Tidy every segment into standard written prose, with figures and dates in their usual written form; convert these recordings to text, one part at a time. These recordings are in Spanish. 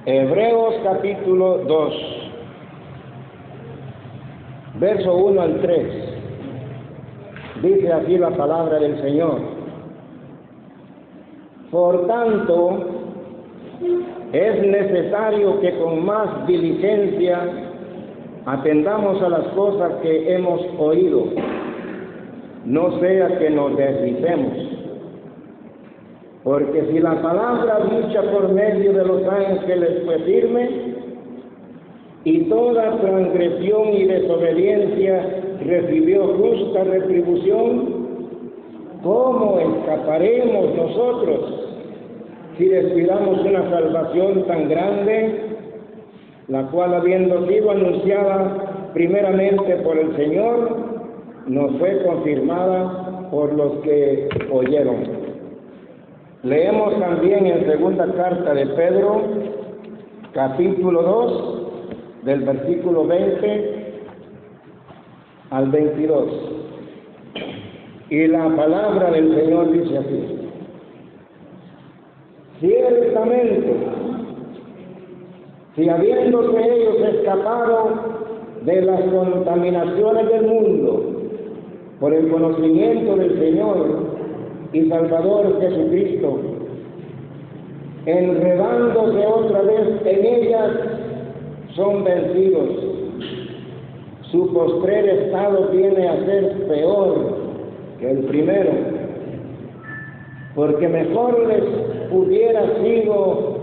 Hebreos capítulo 2, verso 1 al 3. Dice así la palabra del Señor: Por tanto, es necesario que con más diligencia atendamos a las cosas que hemos oído, no sea que nos deslicemos. Porque si la palabra dicha por medio de los ángeles fue firme, y toda transgresión y desobediencia recibió justa retribución, ¿cómo escaparemos nosotros si descuidamos una salvación tan grande, la cual, habiendo sido anunciada primeramente por el Señor, nos fue confirmada por los que oyeron? Leemos también en segunda carta de Pedro, capítulo 2, del versículo 20 al 22. Y la palabra del Señor dice así: Ciertamente, si habiéndose ellos escapado de las contaminaciones del mundo por el conocimiento del Señor y Salvador Jesucristo, enredándose otra vez en ellas, son vencidos, su postrer estado viene a ser peor que el primero, porque mejor les hubiera sido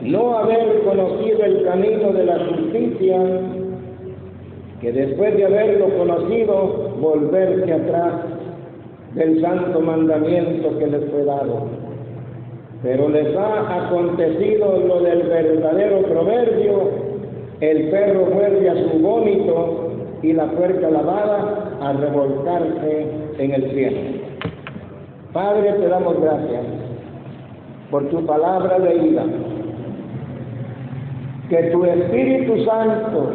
no haber conocido el camino de la justicia, que después de haberlo conocido, volverse atrás del santo mandamiento que les fue dado. Pero les ha acontecido lo del verdadero proverbio: el perro vuelve a su vómito y la puerca lavada a revolcarse en el cielo. Padre, te damos gracias por tu palabra leída. Que tu Espíritu Santo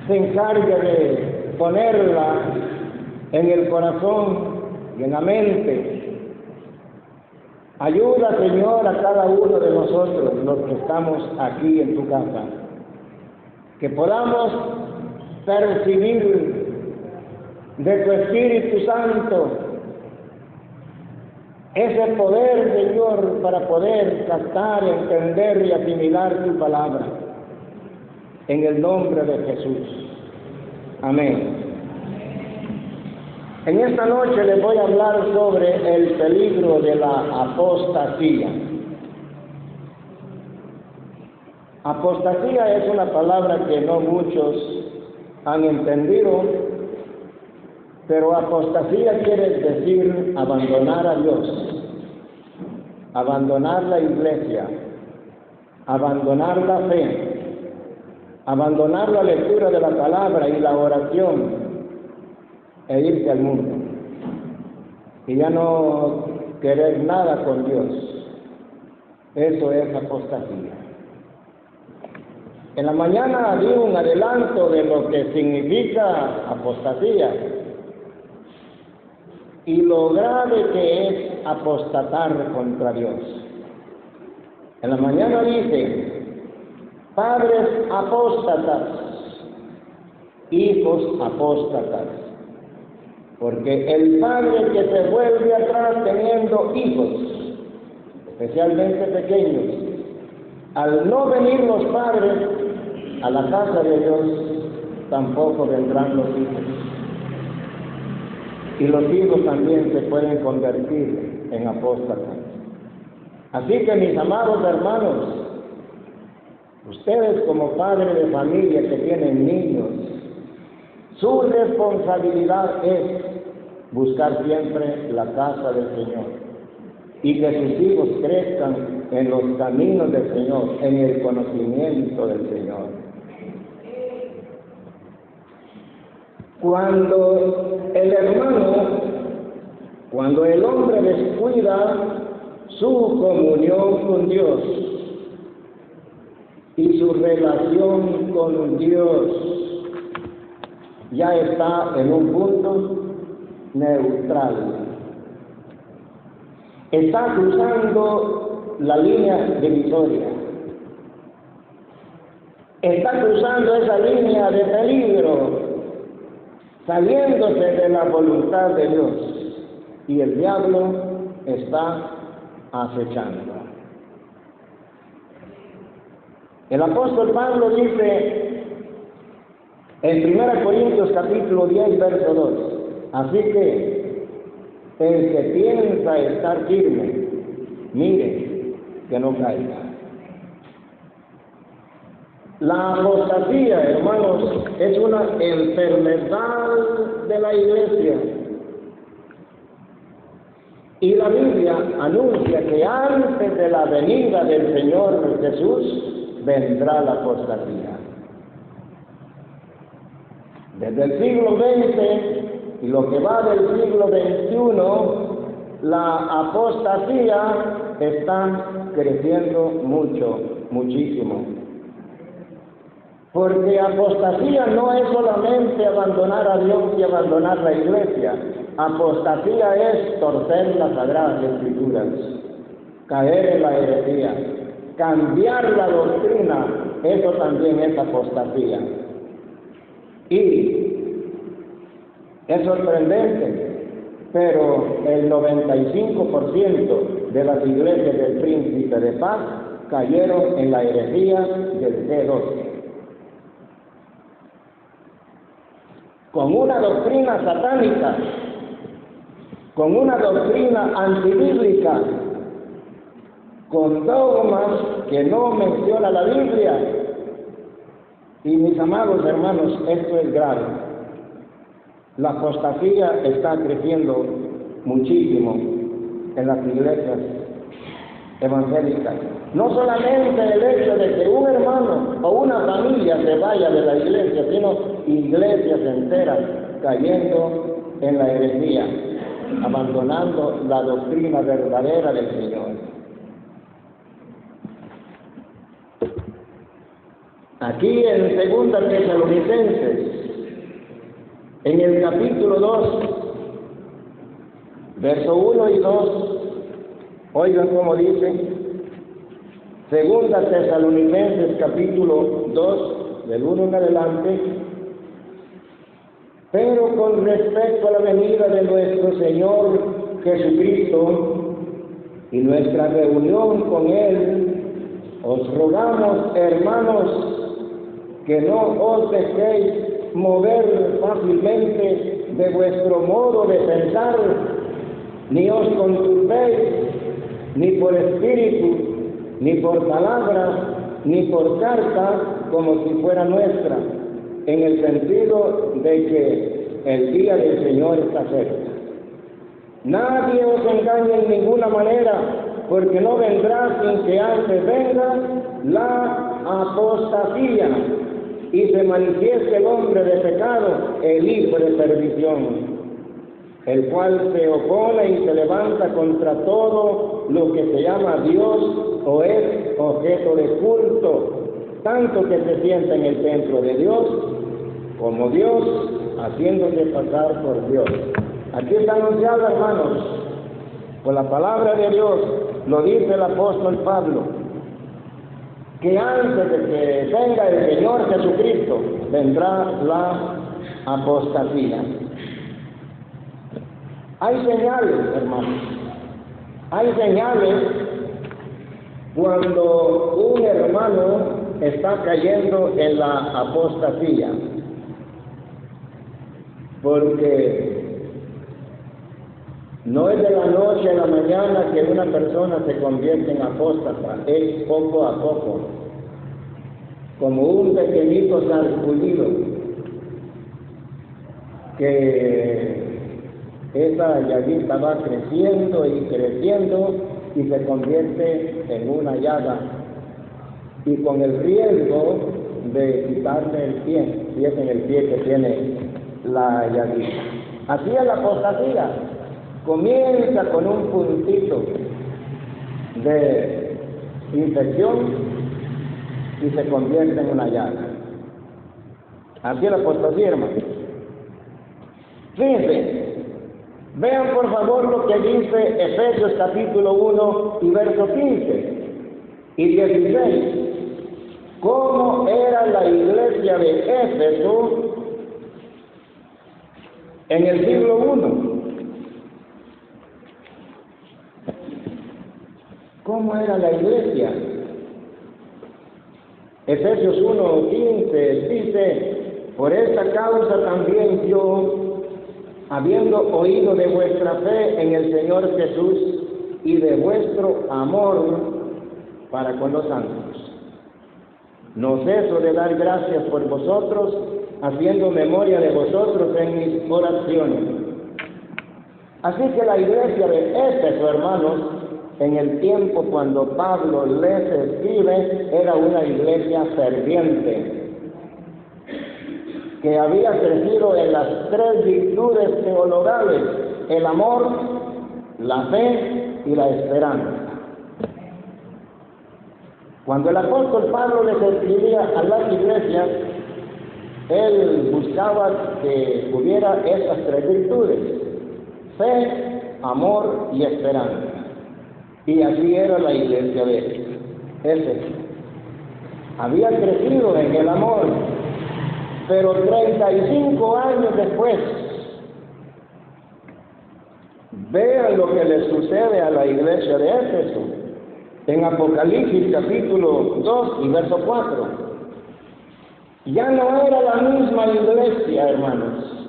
se encargue de ponerla en el corazón y en la mente. Ayuda, Señor, a cada uno de nosotros, los que estamos aquí en tu casa, que podamos percibir de tu Espíritu Santo ese poder, Señor, para poder captar, entender y asimilar tu palabra. En el nombre de Jesús. Amén. En esta noche les voy a hablar sobre el peligro de la apostasía. Apostasía es una palabra que no muchos han entendido, pero apostasía quiere decir abandonar a Dios, abandonar la iglesia, abandonar la fe, abandonar la lectura de la palabra y la oración, e irse al mundo y ya no querer nada con Dios. Eso es apostasía. En la mañana di un adelanto de lo que significa apostasía y lo grave que es apostatar contra Dios. En la mañana dice: padres apóstatas, hijos apóstatas. Porque el padre que se vuelve atrás teniendo hijos, especialmente pequeños, al no venir los padres a la casa de Dios, tampoco vendrán los hijos. Y los hijos también se pueden convertir en apóstatas. Así que, mis amados hermanos, ustedes como padres de familia que tienen niños, su responsabilidad es buscar siempre la casa del Señor y que sus hijos crezcan en los caminos del Señor, en el conocimiento del Señor. Cuando el hombre descuida su comunión con Dios y su relación con Dios, ya está en un punto neutral. Está cruzando la línea divisoria. está cruzando esa línea de peligro, saliéndose de la voluntad de Dios, y el diablo está acechando. El apóstol Pablo dice en 1 Corintios capítulo 10, verso 2, así que el que piensa estar firme, mire que no caiga. La apostasía, hermanos, es una enfermedad de la iglesia. Y la Biblia anuncia que antes de la venida del Señor Jesús vendrá la apostasía. Desde el siglo XX y lo que va del siglo XXI, la apostasía está creciendo muchísimo. Porque apostasía no es solamente abandonar a Dios y abandonar la iglesia. Apostasía es torcer las sagradas escrituras, caer en la herejía, cambiar la doctrina, eso también es apostasía. Y es sorprendente, pero el 95% de las iglesias del Príncipe de Paz cayeron en la herejía del G12. Con una doctrina satánica, con una doctrina antibíblica, con dogmas que no menciona la Biblia. Y mis amados hermanos, esto es grave. La apostasía está creciendo muchísimo en las iglesias evangélicas. No solamente el hecho de que un hermano o una familia se vaya de la iglesia, sino iglesias enteras cayendo en la herejía, abandonando la doctrina verdadera del Señor. Aquí en 2 Tesalonicenses, en el capítulo 2, verso 1 y 2, oigan cómo dice, 2 Tesalonicenses capítulo 2, del 1 en adelante, pero con respecto a la venida de nuestro Señor Jesucristo y nuestra reunión con Él, os rogamos, hermanos, que no os dejéis mover fácilmente de vuestro modo de pensar, ni os conturbéis, ni por espíritu, ni por palabra, ni por carta, como si fuera nuestra, en el sentido de que el día del Señor está cerca. Nadie os engañe en ninguna manera, porque no vendrá sin que antes venga la apostasía y se manifieste el hombre de pecado, el hijo de perdición, el cual se opone y se levanta contra todo lo que se llama Dios o es objeto de culto, tanto que se sienta en el templo de Dios como Dios, haciéndose pasar por Dios. Aquí está anunciado, hermanos, por la palabra de Dios, lo dice el apóstol Pablo, que antes de que venga el Señor Jesucristo, vendrá la apostasía. Hay señales, hermanos, hay señales cuando un hermano está cayendo en la apostasía, porque no es de la noche a la mañana que una persona se convierte en apóstata, es poco a poco, como un pequeñito sarpullido, que esa llaguita va creciendo y creciendo y se convierte en una llaga, y con el riesgo de quitarle el pie, si es en el pie que tiene la llaguita. Así es la apostasía. Comienza con un puntito de infección y se convierte en una llaga. Así es la apostasía, hermano. Fíjense, vean por favor lo que dice Efesios capítulo 1 y verso 15 y 16. cómo era la iglesia de Éfeso en el siglo I. ¿Cómo era la iglesia? Efesios 1:15 dice: por esta causa también yo, habiendo oído de vuestra fe en el Señor Jesús y de vuestro amor para con los santos, no ceso de dar gracias por vosotros, haciendo memoria de vosotros en mis oraciones. Así que la iglesia de Éfeso, hermanos, en el tiempo cuando Pablo les escribe, era una iglesia ferviente, que había crecido en las tres virtudes teologales: el amor, la fe y la esperanza. Cuando el apóstol Pablo les escribía a las iglesias, él buscaba que hubiera esas tres virtudes: fe, amor y esperanza. Y así era la iglesia de Éfeso. Había crecido en el amor, pero 35 años después, vean lo que le sucede a la iglesia de Éfeso en Apocalipsis capítulo 2 y verso 4. Ya no era la misma iglesia, hermanos.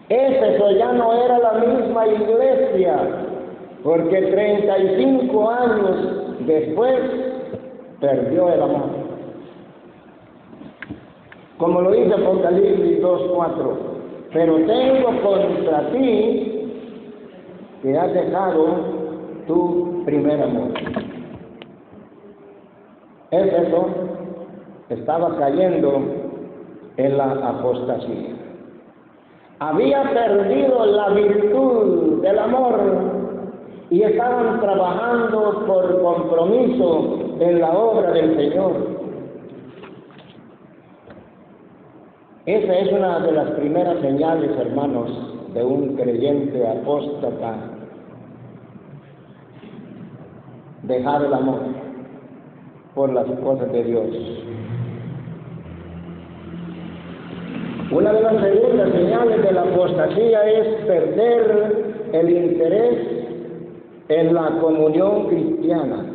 Éfeso ya no era la misma iglesia, porque 35 años después perdió el amor. Como lo dice Apocalipsis 2:4, pero tengo contra ti que has dejado tu primer amor. Éfeso estaba cayendo en la apostasía. Había perdido la virtud del amor y estaban trabajando por compromiso en la obra del Señor. Esa es una de las primeras señales, hermanos, de un creyente apóstata: dejar el amor por las cosas de Dios. Una de las segundas señales de la apostasía es perder el interés en la comunión cristiana.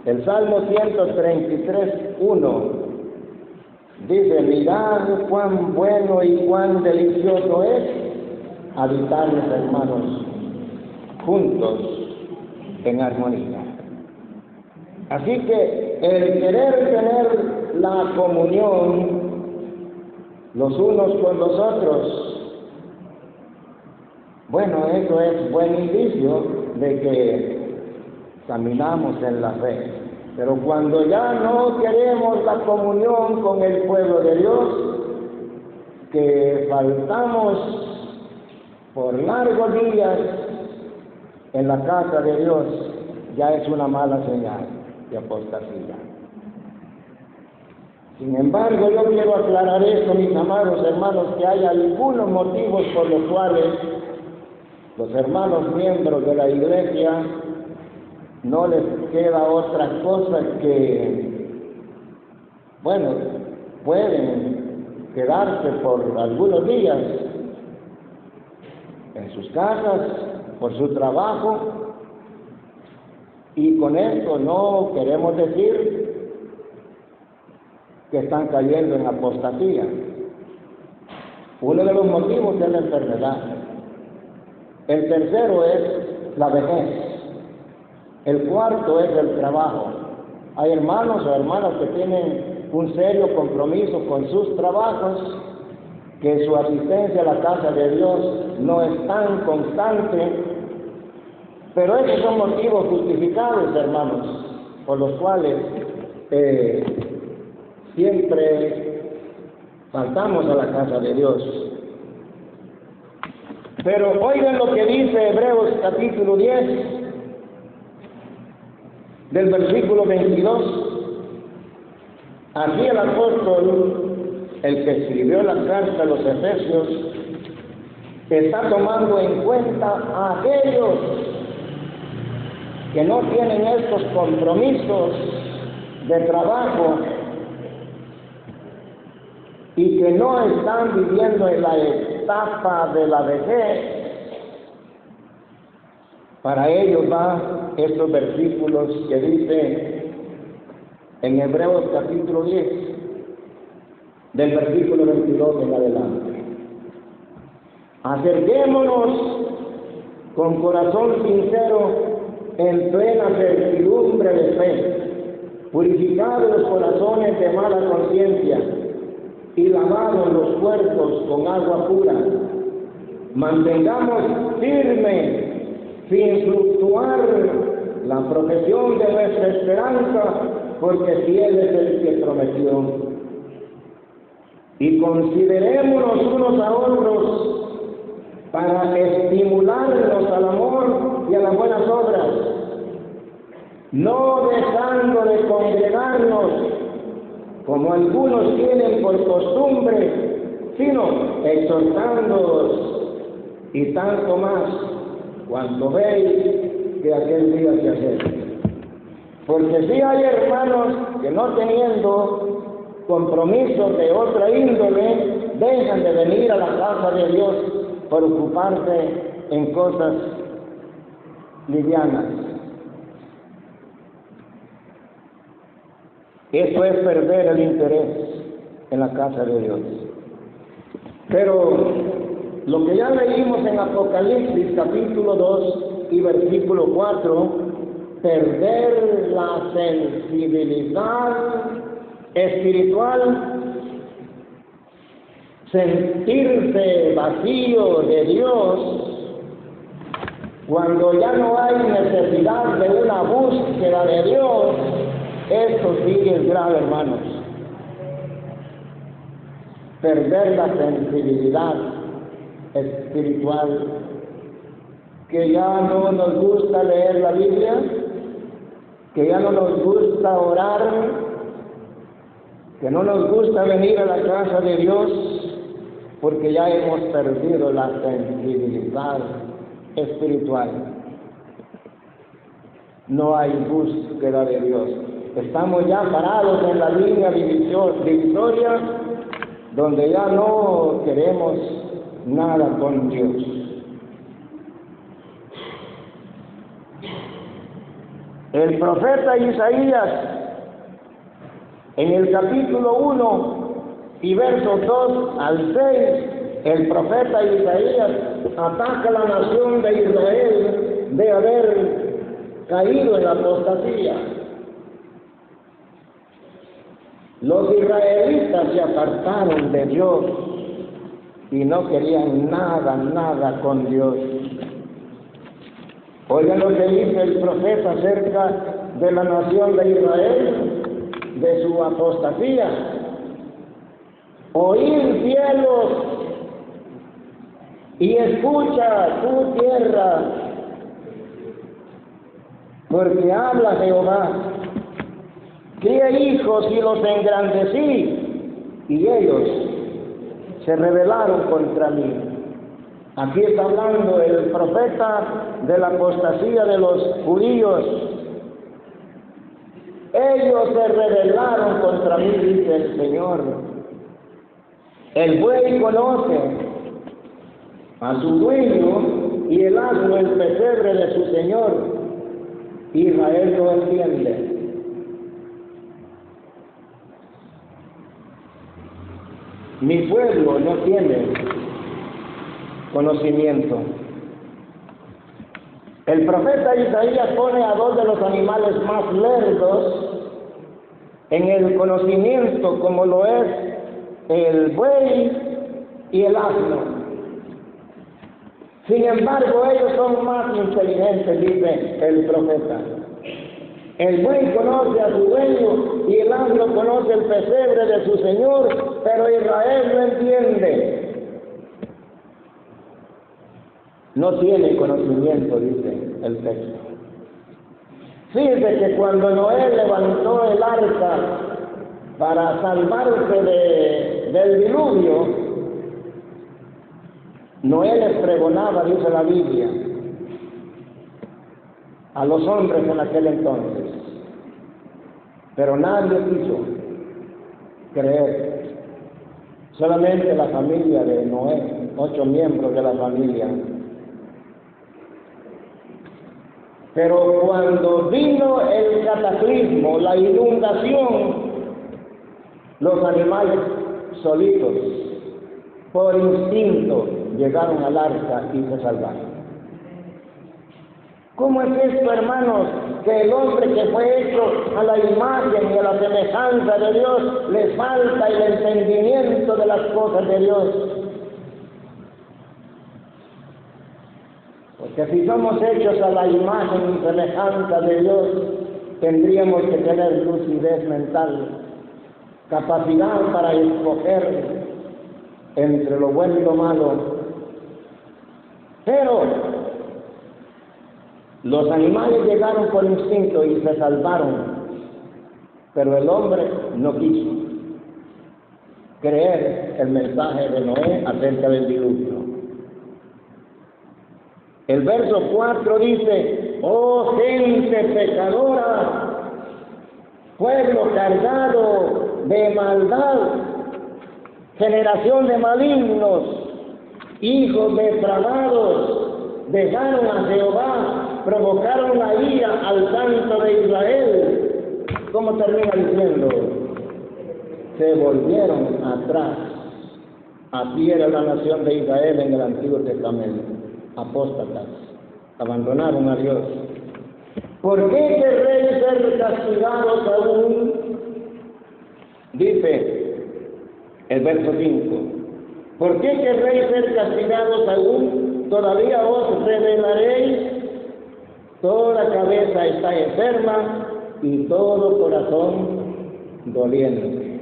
El Salmo 133:1 dice: mirad cuán bueno y cuán delicioso es habitar los hermanos juntos en armonía. Así que el querer tener la comunión los unos con los otros, bueno, eso es buen indicio de que caminamos en la fe. Pero cuando ya no queremos la comunión con el pueblo de Dios, que faltamos por largos días en la casa de Dios, ya es una mala señal de apostasía. Sin embargo, yo quiero aclarar esto, mis amados hermanos, que hay algunos motivos por los cuales los hermanos miembros de la iglesia no les queda otra cosa que, bueno, pueden quedarse por algunos días en sus casas, por su trabajo, y con esto no queremos decir que están cayendo en apostasía. Uno de los motivos es la enfermedad. El tercero es la vejez. El cuarto es el trabajo. Hay hermanos o hermanas que tienen un serio compromiso con sus trabajos, que su asistencia a la casa de Dios no es tan constante, pero esos son motivos justificados, hermanos, por los cuales siempre faltamos a la casa de Dios. Pero oigan lo que dice Hebreos capítulo 10, del versículo 22. Aquí el apóstol, el que escribió la carta a los Efesios, está tomando en cuenta a aquellos que no tienen estos compromisos de trabajo y que no están viviendo en la etapa de la vejez, para ellos va estos versículos que dice en Hebreos capítulo 10, del versículo 22 en adelante. Acerquémonos con corazón sincero en plena certidumbre de fe, purificados los corazones de mala conciencia y lavados los cuerpos con agua pura. Mantengamos firme, sin fluctuar, la profesión de nuestra esperanza, porque fiel es el que prometió. Y considerémonos unos a otros para estimularnos al amor y a las buenas obras, no dejando de congregarnos como algunos tienen por costumbre, sino exhortándoos, y tanto más cuando veis que aquel día se acerca. Porque si hay hermanos que no teniendo compromisos de otra índole, dejan de venir a la casa de Dios por ocuparse en cosas livianas. Eso es perder el interés en la casa de Dios. Pero lo que ya leímos en Apocalipsis capítulo 2 y versículo 4, perder la sensibilidad espiritual, sentirse vacío de Dios, cuando ya no hay necesidad de una búsqueda de Dios, esto sí es grave, hermanos. Perder la sensibilidad espiritual, que ya no nos gusta leer la Biblia, que ya no nos gusta orar, que no nos gusta venir a la casa de Dios, porque ya hemos perdido la sensibilidad espiritual. No hay búsqueda de Dios. Estamos ya parados en la línea divisoria, donde ya no queremos nada con Dios. El profeta Isaías, en el capítulo 1 y versos 2 al 6, el profeta Isaías ataca a la nación de Israel de haber caído en la apostasía. Los israelitas se apartaron de Dios y no querían nada con Dios. Oigan lo que dice el profeta acerca de la nación de Israel, de su apostasía. Oíd cielos y escucha tu tierra, porque habla Jehová. Crié hijos y los engrandecí, y ellos se rebelaron contra mí. Aquí está hablando el profeta de la apostasía de los judíos. Ellos se rebelaron contra mí, dice el Señor. El buey conoce a su dueño y el asno el pesebre de su Señor. Israel no entiende. Mi pueblo no tiene conocimiento. El profeta Isaías pone a dos de los animales más lerdos en el conocimiento, como lo es el buey y el asno. Sin embargo, ellos son más inteligentes, dice el profeta. El buey conoce a su dueño y el asno conoce el pesebre de su Señor, pero Israel no entiende. No tiene conocimiento, dice el texto. Fíjese que cuando Noé levantó el arca para salvarse del diluvio, Noé les pregonaba, dice la Biblia, a los hombres en aquel entonces: Pero nadie quiso creer. Solamente la familia de Noé, 8 miembros de la familia. Pero cuando vino el cataclismo, la inundación, los animales solitos, por instinto, llegaron al arca y se salvaron. ¿Cómo es esto, hermanos? Que el hombre que fue hecho a la imagen y a la semejanza de Dios, le falta el entendimiento de las cosas de Dios. Porque si somos hechos a la imagen y semejanza de Dios, tendríamos que tener lucidez mental, capacidad para escoger entre lo bueno y lo malo. Pero los animales llegaron por instinto y se salvaron, pero el hombre no quiso creer el mensaje de Noé acerca del diluvio. El verso 4 dice: oh gente pecadora, pueblo cargado de maldad, generación de malignos, hijos depravados, dejaron a Jehová, provocaron la ira al Santo de Israel. ¿Cómo termina diciendo? Se volvieron atrás. Así era la nación de Israel en el Antiguo Testamento. Apóstatas, abandonaron a Dios. ¿Por qué querréis ser castigados aún? Dice el verso 5. ¿Por qué querréis ser castigados aún? Todavía os revelaréis. Toda cabeza está enferma y todo corazón doliente.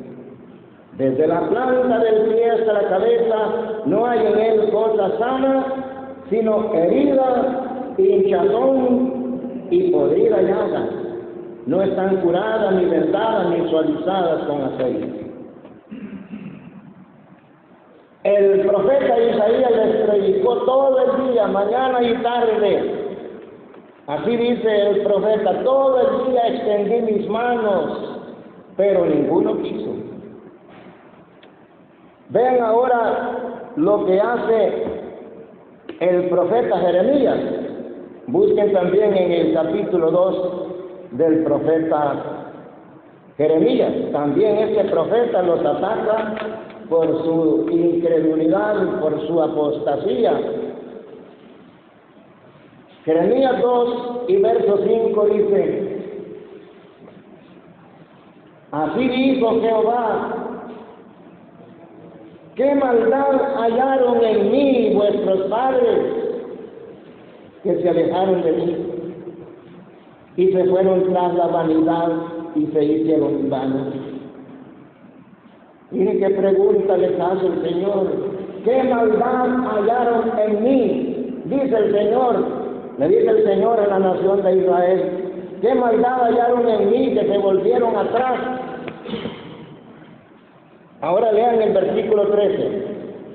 Desde la planta del pie hasta la cabeza no hay en él cosa sana, sino herida, hinchazón y podrida llaga. No están curadas, ni vendadas, ni suavizadas con aceite. El profeta Isaías les predicó todo el día, mañana y tarde. Así dice el profeta: todo el día extendí mis manos, pero ninguno quiso. Vean ahora lo que hace el profeta Jeremías. Busquen también en el capítulo 2 del profeta Jeremías. También este profeta los ataca por su incredulidad, por su apostasía. Jeremías 2 y verso 5 dice: así dijo Jehová, ¿qué maldad hallaron en mí vuestros padres, que se alejaron de mí y se fueron tras la vanidad y se hicieron vanos? Miren qué pregunta les hace el Señor. ¿Qué maldad hallaron en mí? Dice el Señor, le dice el Señor a la nación de Israel: ¿qué maldad hallaron en mí que se volvieron atrás? Ahora lean el versículo 13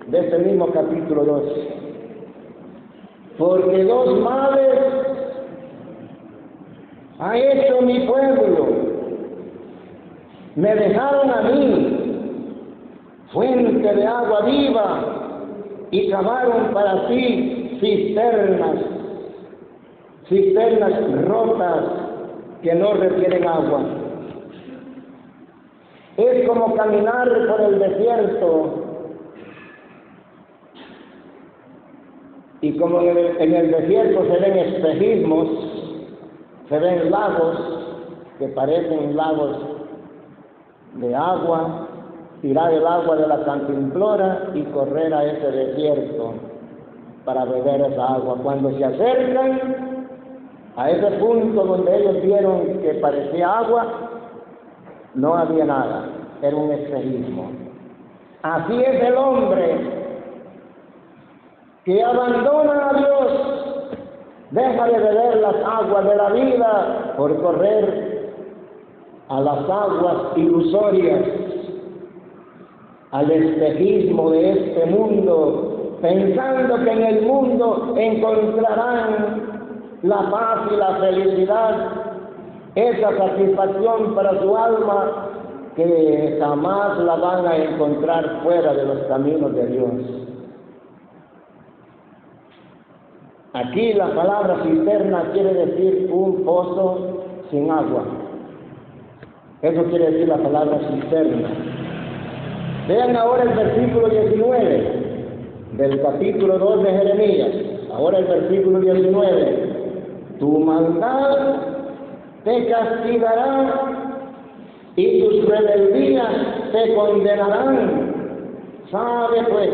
de este mismo capítulo 2. Porque 2 males ha hecho mi pueblo. Me dejaron a mí, fuente de agua viva, y cavaron para sí cisternas rotas que no retienen agua. Es como caminar por el desierto, y como en el desierto se ven espejismos, se ven lagos que parecen lagos de agua, tirar el agua de la cantimplora y correr a ese desierto para beber esa agua. Cuando se acercan a ese punto donde ellos vieron que parecía agua, no había nada, era un espejismo. Así es el hombre que abandona a Dios, deja de beber las aguas de la vida por correr a las aguas ilusorias, al espejismo de este mundo, pensando que en el mundo encontrarán la paz y la felicidad. esa satisfacción para su alma que jamás la van a encontrar fuera de los caminos de Dios. Aquí la palabra cisterna quiere decir un pozo sin agua. Eso quiere decir la palabra cisterna. Vean ahora el versículo 19 del capítulo 2 de Jeremías. Ahora el versículo 19. Tu maldad te castigará y tus rebeldías te condenarán. Sabe pues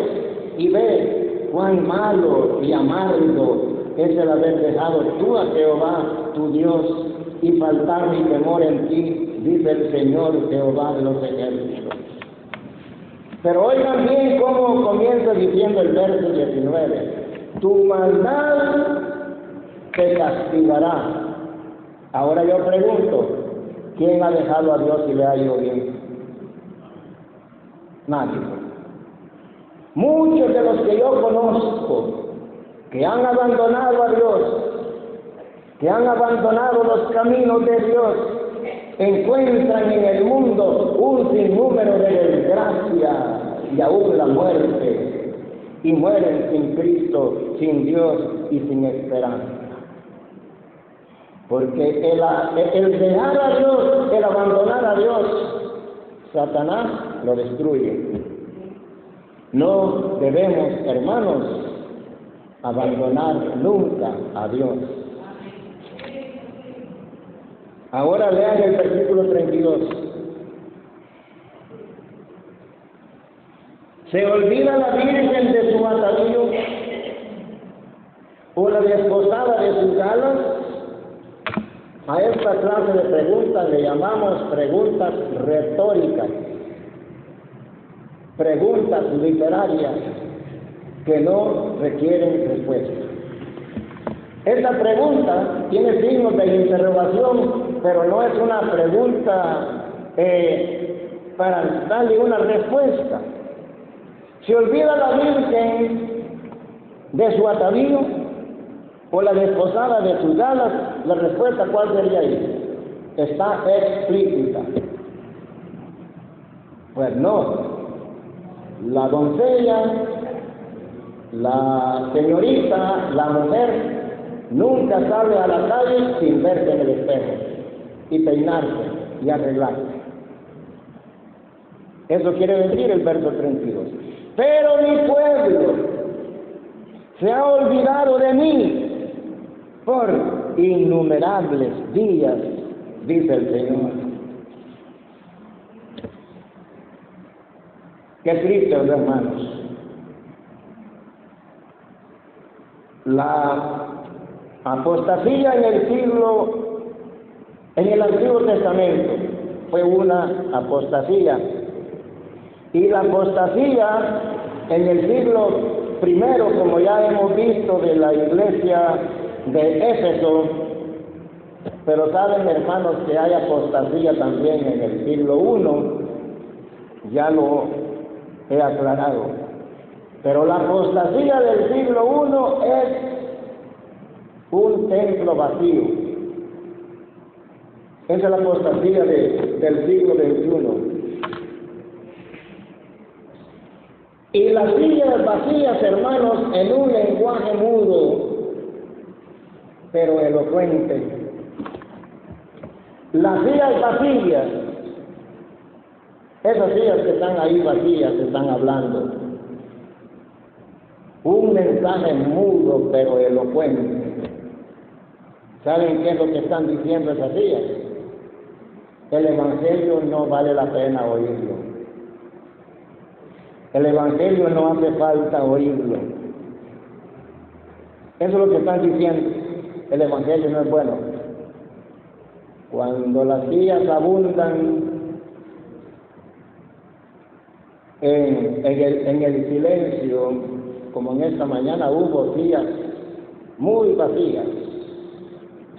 y ve cuán malo y amargo es el haber dejado tú a Jehová tu Dios y faltar mi temor en ti, dice el Señor Jehová de los ejércitos. Pero oigan bien cómo comienza diciendo el verso 19. Tu maldad te castigará. Ahora yo pregunto, ¿quién ha dejado a Dios y le ha ido bien? Nadie. Muchos de los que yo conozco que han abandonado a Dios, que han abandonado los caminos de Dios, encuentran en el mundo un sinnúmero de desgracia y aún la muerte, y mueren sin Cristo, sin Dios y sin esperanza. Porque el dejar a Dios, el abandonar a Dios, Satanás lo destruye. No debemos, hermanos, abandonar nunca a Dios. Ahora lean el versículo 32. ¿Se olvida la virgen de su atavío o la desposada de sus galas? A esta clase de preguntas le llamamos preguntas retóricas, preguntas literarias que no requieren respuesta. Esta pregunta tiene signos de interrogación, pero no es una pregunta para darle una respuesta. ¿Se olvida la virgen de su atavío o la desposada de sus galas? La respuesta, ¿cuál sería ahí? Está explícita. Pues no. La doncella, la señorita, la mujer, nunca sale a la calle sin verse en el espejo y peinarse y arreglarse. Eso quiere decir el verso 32. Pero mi pueblo se ha olvidado de mí por innumerables días, dice el Señor. Qué triste, hermanos. La apostasía en el Antiguo Testamento fue una apostasía, y la apostasía en el siglo primero, como ya hemos visto, de la iglesia de Éfeso. Pero saben, hermanos, que hay apostasía también en el siglo I, ya lo he aclarado. Pero la apostasía del siglo I es un templo vacío. Esa es la apostasía del siglo XXI. Y las sillas vacías, hermanos, en un lenguaje mudo, pero elocuente. Las sillas vacías, esas sillas que están ahí vacías, están hablando. Un mensaje mudo, pero elocuente. ¿Saben qué es lo que están diciendo esas sillas? El Evangelio no vale la pena oírlo. El Evangelio no hace falta oírlo. Eso es lo que están diciendo. El Evangelio no es bueno. Cuando las sillas abundan en el silencio, como en esta mañana hubo sillas muy vacías,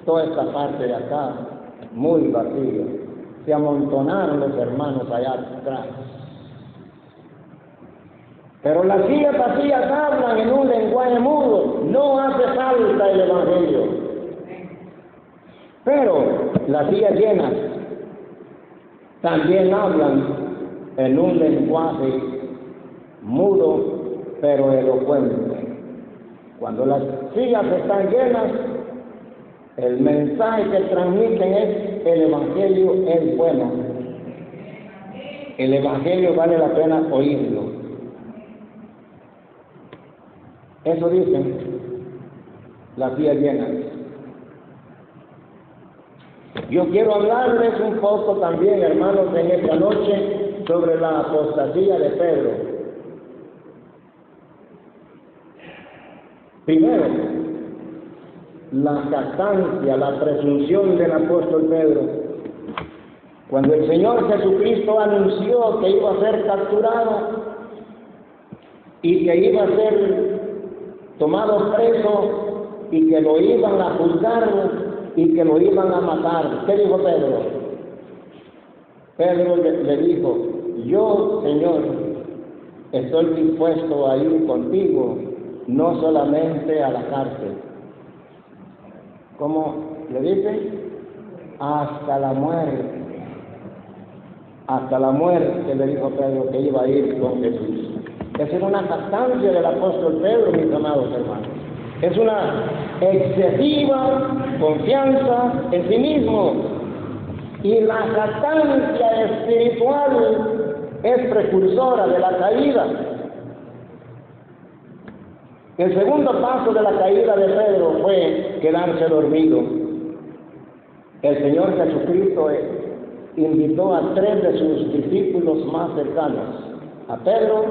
toda esta parte de acá muy vacía, se amontonaron los hermanos allá atrás. Pero las sillas vacías hablan en un lenguaje mudo, no hace falta el Evangelio. Pero las sillas llenas también hablan en un lenguaje mudo pero elocuente. Cuando las sillas están llenas, el mensaje que transmiten es: el Evangelio es bueno. El Evangelio vale la pena oírlo. Eso dicen las sillas llenas. Yo quiero hablarles un poco también, hermanos, en esta noche sobre la apostasía de Pedro. Primero, la jactancia, la presunción del apóstol Pedro. Cuando el Señor Jesucristo anunció que iba a ser capturado y que iba a ser tomado preso y que lo iban a juzgar y que lo iban a matar, ¿qué dijo Pedro? Pedro le dijo: yo, Señor, estoy dispuesto a ir contigo, no solamente a la cárcel. ¿Cómo le dice? Hasta la muerte. Hasta la muerte, le dijo Pedro que iba a ir con Jesús. Esa era una jactancia del apóstol Pedro, mis amados hermanos. Es una excesiva confianza en sí mismo. Y la jactancia espiritual es precursora de la caída. El segundo paso de la caída de Pedro fue quedarse dormido. El Señor Jesucristo invitó a 3 de sus discípulos más cercanos, a Pedro,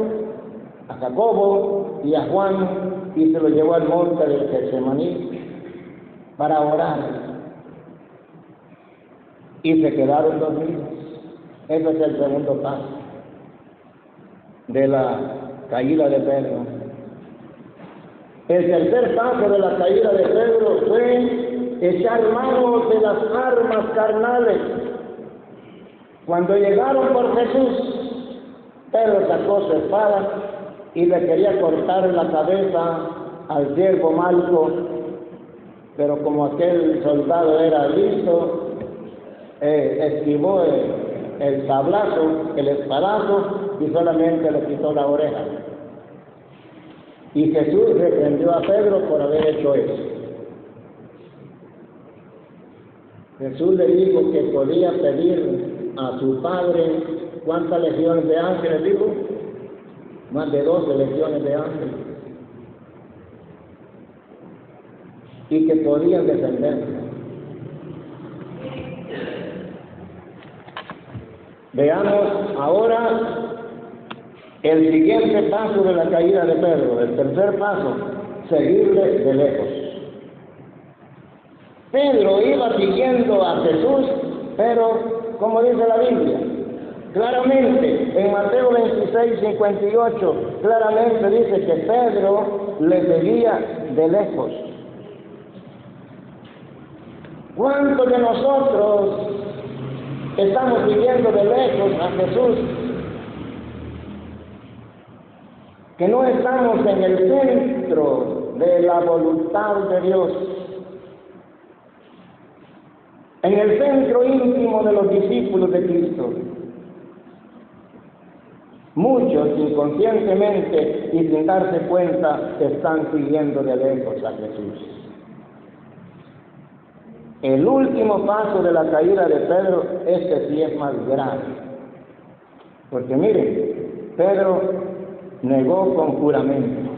a Jacobo y a Juan, y se los llevó al monte del Getsemaní para orar. Y se quedaron dormidos. Ese es el segundo paso de la caída de Pedro. El tercer paso de la caída de Pedro fue echar mano de las armas carnales. Cuando llegaron por Jesús, Pedro sacó su espada y le quería cortar la cabeza al siervo Malco, pero como aquel soldado era listo, esquivó el sablazo, el espadazo, y solamente le quitó la oreja. Y Jesús reprendió a Pedro por haber hecho eso. Jesús le dijo que podía pedir a su Padre, ¿cuántas legiones de ángeles dijo? Más de 12 legiones de ángeles. Y que podían defenderlo. Veamos ahora el siguiente paso de la caída de Pedro. El tercer paso: seguirle de lejos. Pedro iba siguiendo a Jesús, pero como dice la Biblia, claramente en Mateo 26:58, claramente dice que Pedro le seguía de lejos. ¿Cuántos de nosotros estamos siguiendo de lejos a Jesús? Que no estamos en el centro de la voluntad de Dios, en el centro íntimo de los discípulos de Cristo. Muchos inconscientemente y sin darse cuenta están siguiendo de lejos a Jesús. El último paso de la caída de Pedro, este sí es más grave. Porque miren, Pedro negó con juramento.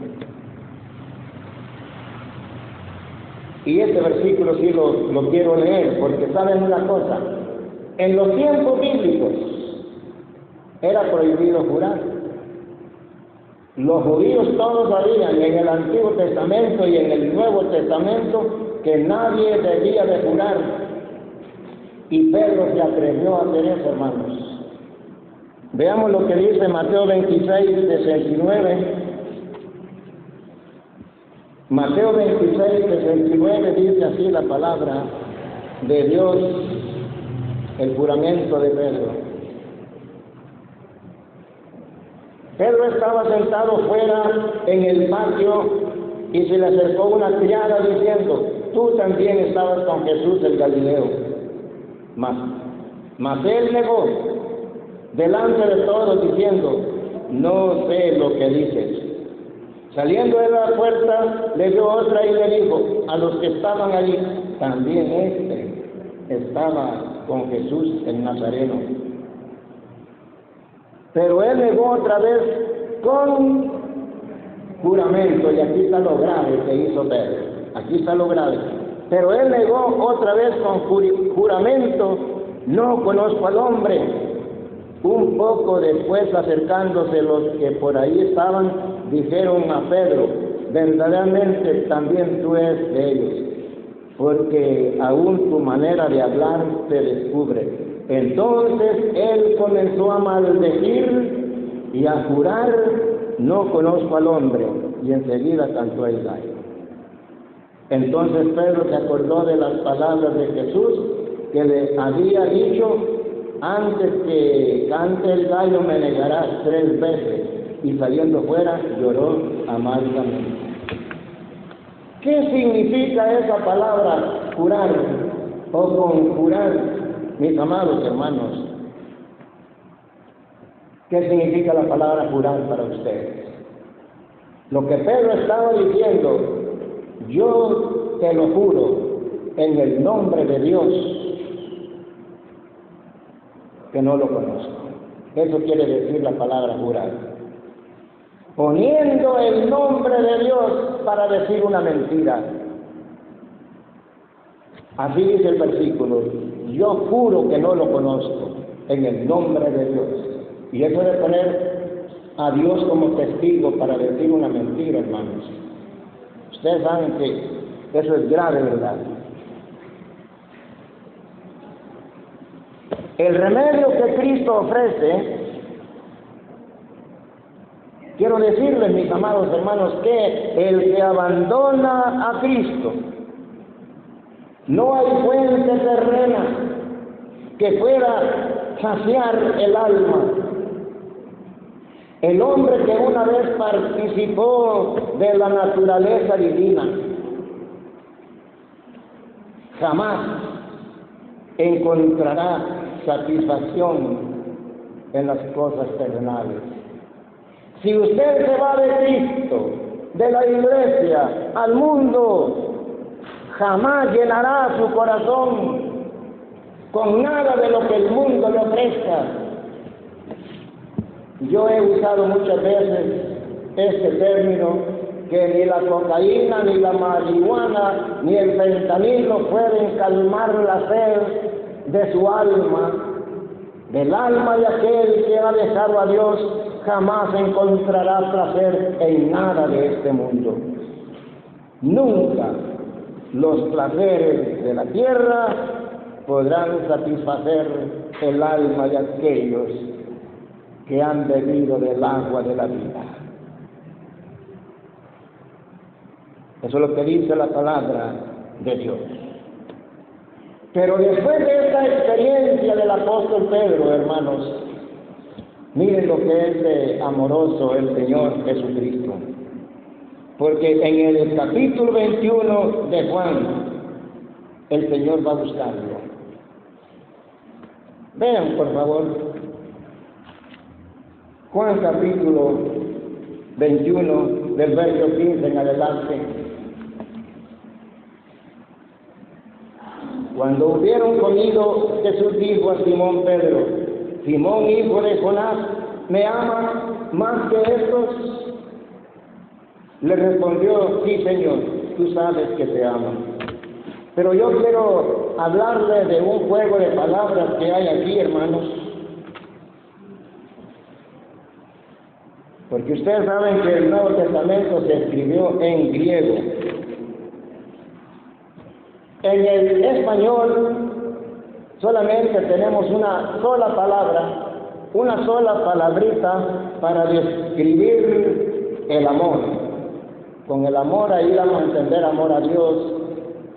Y este versículo sí lo quiero leer, porque saben una cosa: en los tiempos bíblicos era prohibido jurar. Los judíos todos sabían en el Antiguo Testamento y en el Nuevo Testamento que nadie debía de jurar. Y Pedro se atrevió a hacer eso, hermanos. Veamos lo que dice Mateo 26:69. Mateo 26:69 dice así la palabra de Dios, el juramento de Pedro. Pedro estaba sentado fuera en el patio y se le acercó una criada diciendo: tú también estabas con Jesús el Galileo. Mas él negó delante de todos diciendo, no sé lo que dices. Saliendo de la puerta, le dio otra y le dijo a los que estaban allí, también estaba con Jesús el Nazareno. Pero él negó otra vez con juramento, y aquí está lo grave que hizo Pedro, aquí está lo grave. Pero él negó otra vez con juramento, no conozco al hombre. Un poco después, acercándose los que por ahí estaban, dijeron a Pedro, verdaderamente también tú eres de ellos, porque aún tu manera de hablar se descubre. Entonces él comenzó a maldecir y a jurar, no conozco al hombre, y enseguida cantó el gallo. Entonces Pedro se acordó de las palabras de Jesús que le había dicho, antes que cante el gallo me negarás 3 veces, y saliendo fuera lloró amargamente. ¿Qué significa esa palabra jurar o conjurar, mis amados hermanos? ¿Qué significa la palabra jurar para ustedes? Lo que Pedro estaba diciendo, yo te lo juro en el nombre de Dios que no lo conozco. Eso quiere decir la palabra jurar. Poniendo el nombre de Dios para decir una mentira. Así dice el versículo, yo juro que no lo conozco en el nombre de Dios. Y eso de poner a Dios como testigo para decir una mentira, hermanos. Ustedes saben que eso es grave, ¿verdad? El remedio que Cristo ofrece, quiero decirles, mis amados hermanos, que el que abandona a Cristo, no hay fuente terrena que pueda saciar el alma. El hombre que una vez participó de la naturaleza divina, jamás encontrará satisfacción en las cosas terrenales. Si usted se va de Cristo, de la iglesia, al mundo, jamás llenará su corazón con nada de lo que el mundo le ofrezca. Yo he usado muchas veces este término, que ni la cocaína, ni la marihuana, ni el fentanilo pueden calmar la sed de su alma. Del alma de aquel que ha dejado a Dios, jamás encontrará placer en nada de este mundo. Nunca los placeres de la tierra podrán satisfacer el alma de aquellos que han bebido del agua de la vida. Eso es lo que dice la palabra de Dios. Pero después de esta experiencia del apóstol Pedro, hermanos, miren lo que es de amoroso el Señor Jesucristo. Porque en el capítulo 21 de Juan, el Señor va a buscarlo. Vean, por favor, Juan capítulo 21, del verso 15 en adelante. Cuando hubieron comido, Jesús dijo a Simón Pedro, Simón, hijo de Jonás, ¿me amas más que estos? Le respondió, sí, Señor, tú sabes que te amo. Pero yo quiero hablarle de un juego de palabras que hay aquí, hermanos. Porque ustedes saben que el Nuevo Testamento se escribió en griego. En el español solamente tenemos una sola palabra, una sola palabrita para describir el amor. Con el amor ahí vamos a entender amor a Dios,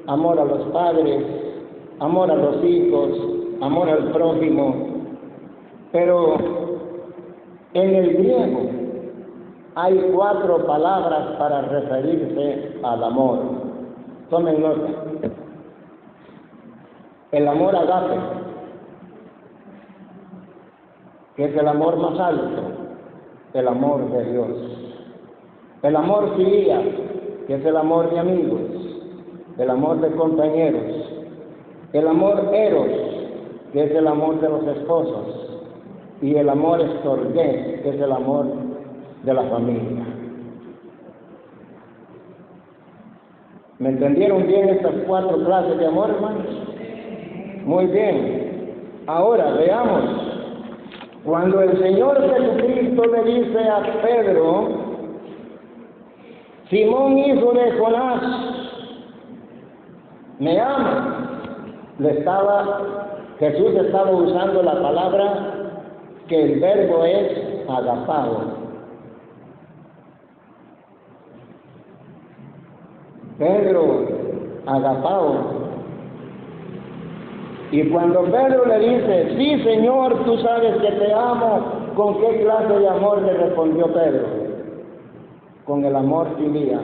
amor a los padres, amor a los hijos, amor al prójimo. Pero en el griego hay 4 palabras para referirse al amor. Tomen nota. El amor agape, que es el amor más alto, el amor de Dios. El amor filía, que es el amor de amigos, el amor de compañeros. El amor eros, que es el amor de los esposos. Y el amor estorgué, que es el amor de la familia. ¿Me entendieron bien estas 4 clases de amor, hermanos? Muy bien. Ahora veamos. Cuando el Señor Jesucristo le dice a Pedro, Simón, hijo de Jonás, ¿me amas? Jesús estaba usando la palabra que el verbo es agapao. Pedro, agapao. Y cuando Pedro le dice, sí, Señor, tú sabes que te amo, ¿con qué clase de amor le respondió Pedro? Con el amor filía.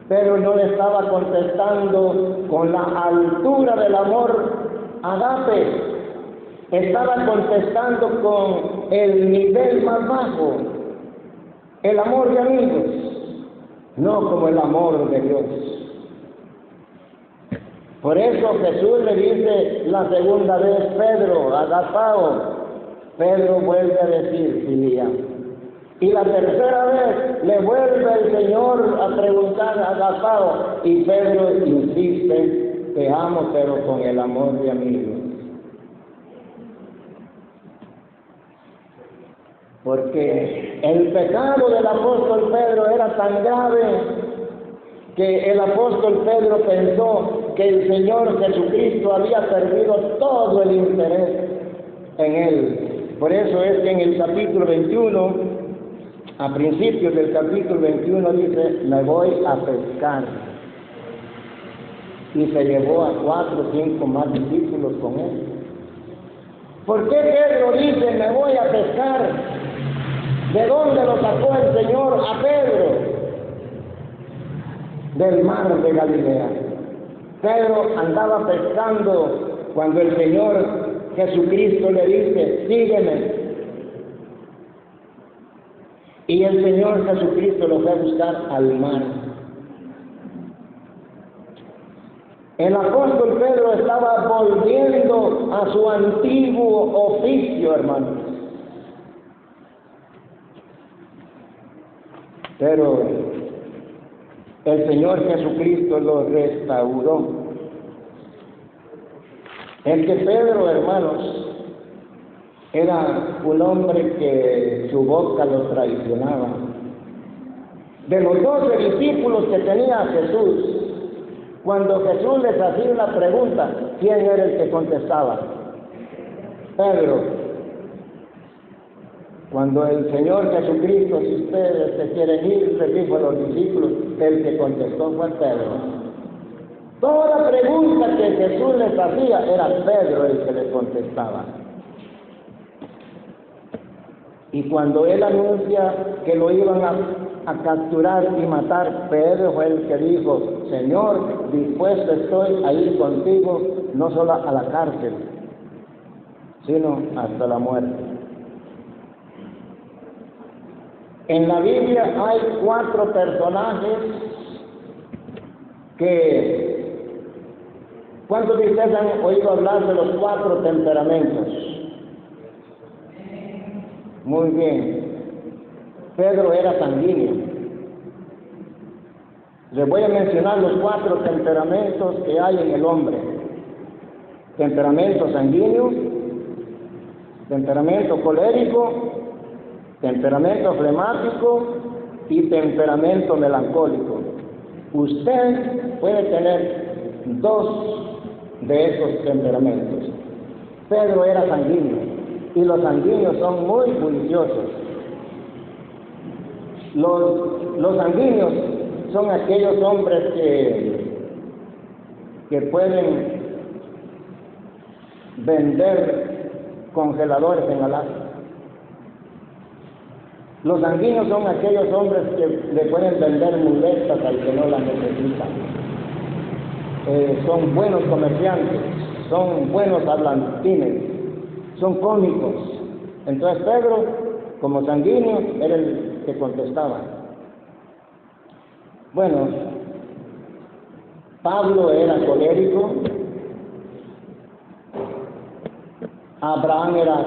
Pedro no le estaba contestando con la altura del amor agape, estaba contestando con el nivel más bajo, el amor de amigos, no como el amor de Dios. Por eso Jesús le dice la segunda vez, Pedro, agapao. Pedro vuelve a decir, filía. Y la tercera vez le vuelve el Señor a preguntar, agapao. Y Pedro insiste, te amo, pero con el amor de amigos. Porque el pecado del apóstol Pedro era tan grave que el apóstol Pedro pensó que el Señor Jesucristo había perdido todo el interés en él. Por eso es que en el capítulo 21, a principios del capítulo 21 dice, me voy a pescar. Y se llevó a 4 o 5 más discípulos con él. ¿Por qué Pedro dice, me voy a pescar? ¿De dónde lo sacó el Señor a Pedro? Del mar de Galilea. Pedro andaba pescando cuando el Señor Jesucristo le dice, sígueme. Y el Señor Jesucristo lo fue a buscar al mar. El apóstol Pedro estaba volviendo a su antiguo oficio, hermanos. Pero el Señor Jesucristo lo restauró. Es que Pedro, hermanos, era un hombre que su boca lo traicionaba. De los 12 discípulos que tenía Jesús, cuando Jesús les hacía una pregunta, ¿quién era el que contestaba? Pedro. Cuando el Señor Jesucristo, si ustedes se quieren ir, les dijo a los discípulos, el que contestó fue Pedro. Toda pregunta que Jesús les hacía era Pedro el que les contestaba. Y cuando él anuncia que lo iban a capturar y matar, Pedro fue el que dijo, Señor, dispuesto estoy a ir contigo, no solo a la cárcel, sino hasta la muerte. En la Biblia hay 4 personajes que, ¿cuántos de ustedes han oído hablar de los 4 temperamentos? Muy bien. Pedro era sanguíneo. Les voy a mencionar los 4 temperamentos que hay en el hombre. Temperamento sanguíneo, temperamento colérico, temperamento flemático y temperamento melancólico. Usted puede tener 2 de esos temperamentos. Pedro era sanguíneo y los sanguíneos son muy bulliciosos. Los sanguíneos son aquellos hombres que pueden vender congeladores en Alaska. Los sanguíneos son aquellos hombres que le pueden vender muletas al que no las necesita. son buenos comerciantes, son buenos hablantines, son cómicos. Entonces Pedro, como sanguíneo, era el que contestaba. Bueno, Pablo era colérico, Abraham era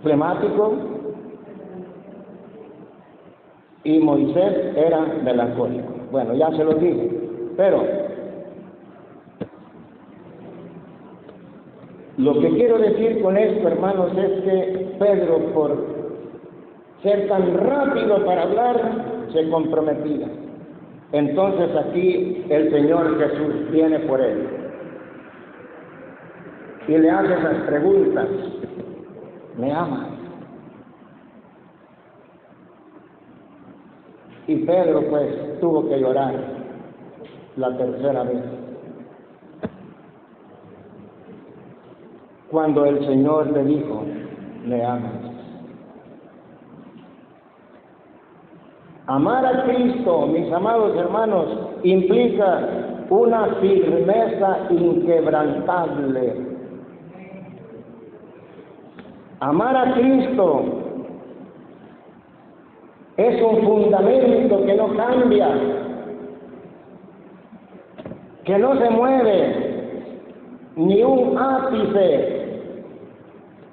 flemático y Moisés era melancólico. Bueno, ya se lo dije, pero lo que quiero decir con esto, hermanos, es que Pedro, por ser tan rápido para hablar, se comprometía. Entonces aquí el Señor Jesús viene por él y le hace esas preguntas. ¿Me amas? Y Pedro pues tuvo que llorar la tercera vez, cuando el Señor le dijo: ¿me amas? Amar a Cristo, mis amados hermanos, implica una firmeza inquebrantable. Amar a Cristo es un fundamento que no cambia, que no se mueve ni un ápice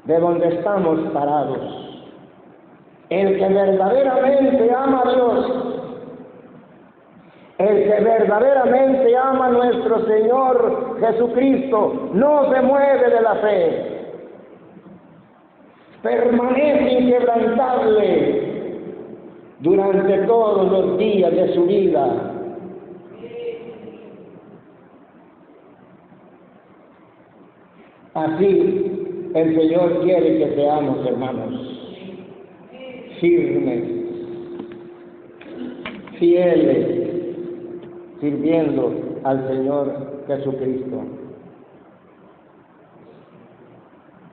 de donde estamos parados. El que verdaderamente ama a Dios, el que verdaderamente ama a nuestro Señor Jesucristo, no se mueve de la fe, permanece inquebrantable durante todos los días de su vida. Así el Señor quiere que seamos, hermanos, firmes, fieles, sirviendo al Señor Jesucristo.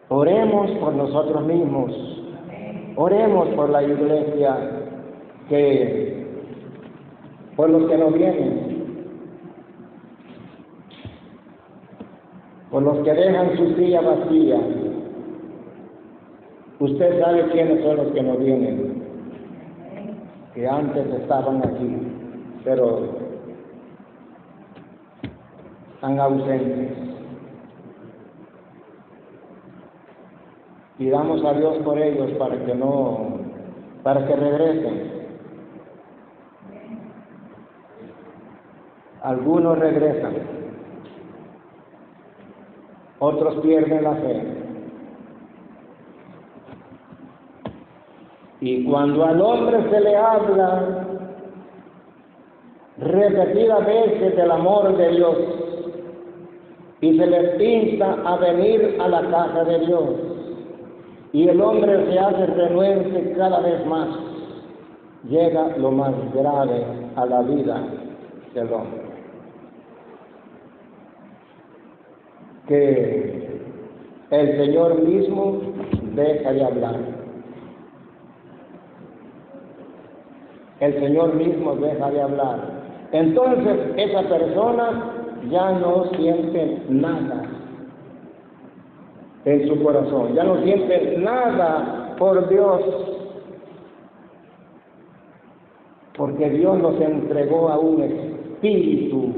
Oremos por nosotros mismos, oremos por la iglesia, por los que nos vienen, por los que dejan su silla vacía. Usted sabe quiénes son los que nos vienen, que antes estaban aquí, pero están ausentes. Pidamos a Dios por ellos para que regresen. Algunos regresan, otros pierden la fe. Y cuando al hombre se le habla repetidas veces del amor de Dios y se les insta a venir a la casa de Dios, y el hombre se hace renuente cada vez más, llega lo más grave a la vida del hombre, que el Señor mismo deja de hablar. El Señor mismo deja de hablar. Entonces esa persona ya no siente nada en su corazón, ya no siente nada por Dios, porque Dios nos entregó a un espíritu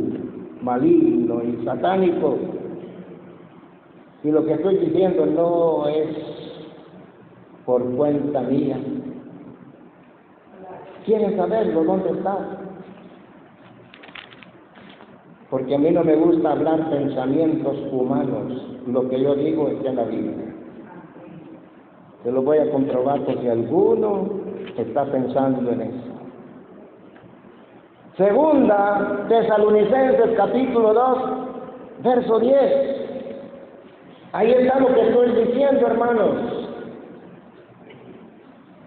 maligno y satánico. Y lo que estoy diciendo no es por cuenta mía. ¿Quieren saberlo? ¿Dónde está? Porque a mí no me gusta hablar pensamientos humanos. Lo que yo digo es de la Biblia. Yo lo voy a comprobar por si alguno está pensando en eso. Segunda Tesalonicenses capítulo 2, verso 10. Ahí está lo que estoy diciendo, hermanos.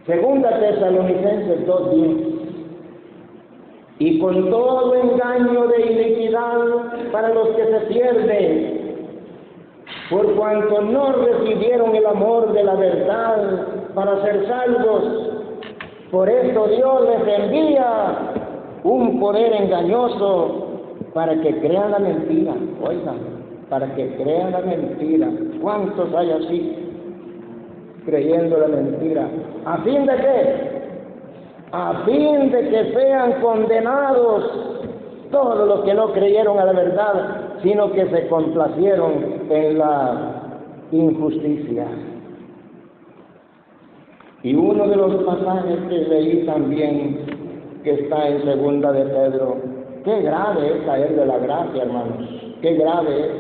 Segunda Tesalonicenses 2:10. Y con todo engaño de iniquidad para los que se pierden, por cuanto no recibieron el amor de la verdad para ser salvos. Por eso Dios les envía un poder engañoso para que crean la mentira. Oigan, para que crean la mentira. ¿Cuántos hay así creyendo la mentira? ¿A fin de qué? A fin de que sean condenados todos los que no creyeron a la verdad, sino que se complacieron en la injusticia. Y uno de los pasajes que leí también, que está en segunda de Pedro, qué grave es caer de la gracia, hermanos, qué grave es.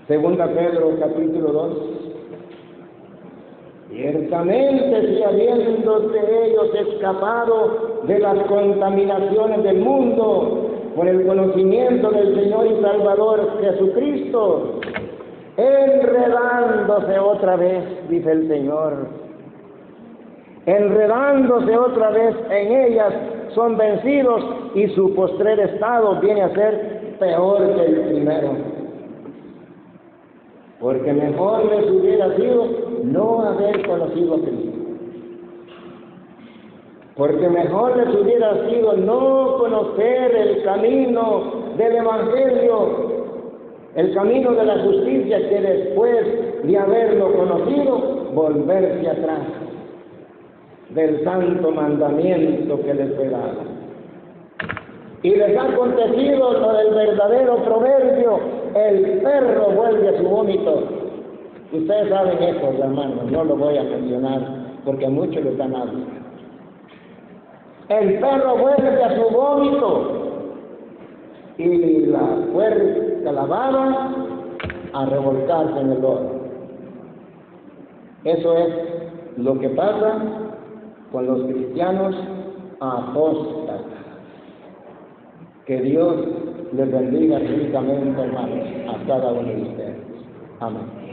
Segunda Pedro, capítulo 2. Ciertamente, si habiéndose ellos escapado de las contaminaciones del mundo por el conocimiento del Señor y Salvador Jesucristo, enredándose otra vez, dice el Señor, enredándose otra vez en ellas, son vencidos y su postrer estado viene a ser peor que el primero. Porque mejor les hubiera sido no haber conocido a Cristo. Porque mejor les hubiera sido no conocer el camino del Evangelio, el camino de la justicia, que después de haberlo conocido, volverse atrás del santo mandamiento que les fue dado. Y les ha acontecido lo del verdadero proverbio: el perro vuelve a su vómito. Ustedes saben eso, hermanos, no lo voy a mencionar porque a muchos les dan algo. El perro vuelve a su vómito y la puerca lavada a revolcarse en el lodo. Eso es lo que pasa con los cristianos apóstatas. Que Dios les bendiga ricamente, hermanos, a cada uno de ustedes. Amén.